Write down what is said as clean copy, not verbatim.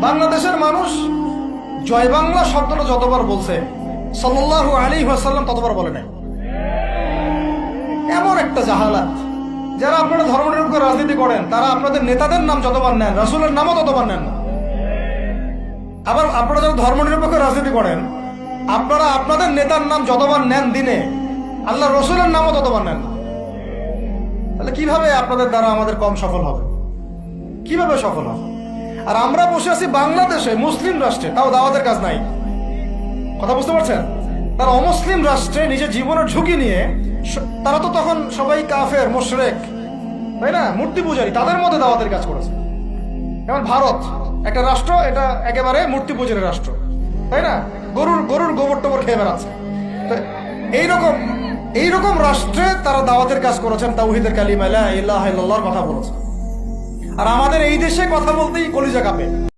বাংলাদেশের মানুষ জয় বাংলা শব্দটা যতবার বলছে সাল্লাল্লাহু আলাইহি ওয়াসাল্লাম ততবার বলে নাই। এমন একটা জাহালাত, যারা আপনারা ধর্মনিরপেক্ষ রাজনীতি করেন তারা আপনাদের নেতাদের নাম যতবার নেন রাসূলের নামও ততবার নেন না। আবার আপনারা যারা ধর্মনিরপেক্ষ রাজনীতি করেন আপনারা আপনাদের নেতার নাম যতবার নেন দিনে আল্লাহ রসুলের নামও ততবার নেন না। তাহলে কিভাবে আপনাদের দ্বারা আমাদের কম সফল হবে? কিভাবে সফল হবে? আর আমরা বসে আছি বাংলাদেশে মুসলিম রাষ্ট্রে, তাও দাওয়াতের কাজ নাই। কথা বুঝতে পারছেন? তারা অমুসলিম রাষ্ট্রে নিজের জীবনের ঝুঁকি নিয়ে, তারা তো তখন সবাই কাফের মুশরিক, তাই না, মূর্তি পূজারী, তাদের মধ্যে দাওয়াতের কাজ করেছে। যেমন ভারত একটা রাষ্ট্র, এটা একেবারে মূর্তি পূজারী রাষ্ট্র, তাই না, গরুর গোবর টোবর খেয়ে বেড়াচ্ছে। এইরকম রাষ্ট্রে তারা দাওয়াতের কাজ করেছেন, তাওহীদের কালিমা লা ইলাহা ইল্লাল্লাহর কথা বলেছেন। আর আমাদের এই দেশে কথা বলতেই কলিজা কাঁপে।